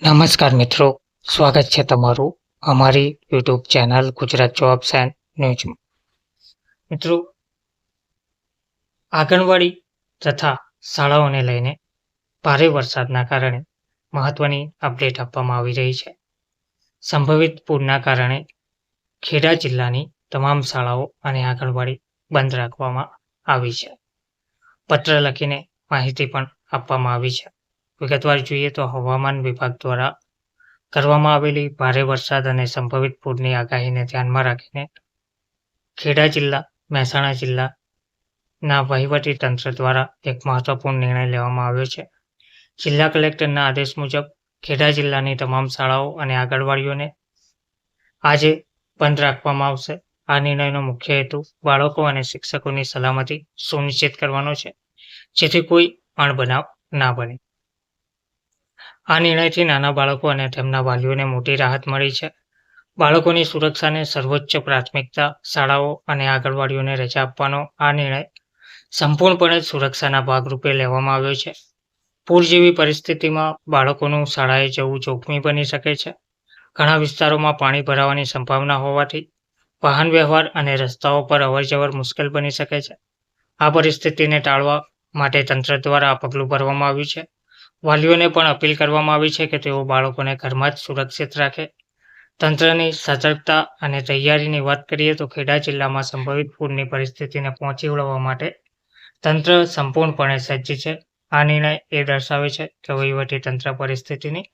નમસ્કાર મિત્રો, સ્વાગત છે તમારું અમારી YouTube channel Gujarat jobs and ન્યૂઝમાં. મિત્રો, આંગણવાડી તથા શાળાઓને લઈને ભારે વરસાદના કારણે મહત્વની અપડેટ આપવામાં આવી રહી છે. સંભવિત પૂરના કારણે ખેડા જિલ્લાની તમામ શાળાઓ અને આંગણવાડી બંધ રાખવામાં આવી છે. પત્ર લખીને માહિતી પણ આપવામાં આવી છે. વિગતવાર જોઈએ તો હવામાન વિભાગ દ્વારા કરવામાં આવેલી ભારે વરસાદ અને સંભવિત પૂરની આગાહીને ધ્યાનમાં રાખીને ખેડા જિલ્લા, મહેસાણા જિલ્લાના વહીવટી તંત્ર દ્વારા એક મહત્વપૂર્ણ નિર્ણય લેવામાં આવ્યો છે. જિલ્લા કલેક્ટરના આદેશ મુજબ ખેડા જિલ્લાની તમામ શાળાઓ અને આંગણવાડીઓને આજે બંધ રાખવામાં આવશે. આ નિર્ણયનો મુખ્ય હેતુ બાળકો અને શિક્ષકોની સલામતી સુનિશ્ચિત કરવાનો છે, જેથી કોઈ અણબનાવ ના બને. આ નિર્ણયથી નાના બાળકો અને તેમના વાલીઓને મોટી રાહત મળી છે. બાળકોની સુરક્ષાને સર્વોચ્ચ પ્રાથમિકતા. શાળાઓ અને આંગણવાડીઓને રજા આપવાનો આ નિર્ણય સંપૂર્ણપણે સુરક્ષાના ભાગરૂપે લેવામાં આવ્યો છે. પૂર જેવી પરિસ્થિતિમાં બાળકોનું શાળાએ જવું જોખમી બની શકે છે. ઘણા વિસ્તારોમાં પાણી ભરાવાની સંભાવના હોવાથી વાહન વ્યવહાર અને રસ્તાઓ પર અવરજવર મુશ્કેલ બની શકે છે. આ પરિસ્થિતિને ટાળવા માટે તંત્ર દ્વારા આ પગલું ભરવામાં આવ્યું છે. વાલીઓને પણ અપીલ કરવામાં આવી છે કે તેઓ બાળકોને ઘરમાં જ સુરક્ષિત રાખે. તંત્રની સતર્કતા અને તૈયારીની વાત કરીએ તો ખેડા જિલ્લામાં સંભવિત પૂરની પરિસ્થિતિને પહોંચી વળવા માટે તંત્ર સંપૂર્ણપણે સજ્જ છે. આ નિર્ણય એ દર્શાવે છે કે વહીવટી તંત્ર પરિસ્થિતિની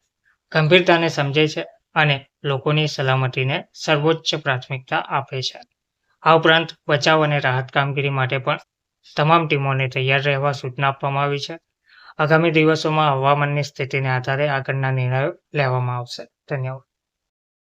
ગંભીરતાને સમજે છે અને લોકોની સલામતીને સર્વોચ્ચ પ્રાથમિકતા આપે છે. આ ઉપરાંત બચાવ અને રાહત કામગીરી માટે પણ તમામ ટીમોને તૈયાર રહેવા સૂચના આપવામાં આવી છે. આગામી દિવસોમાં હવામાનની સ્થિતિને આધારે આગળના નિર્ણયો લેવામાં આવશે. ધન્યવાદ.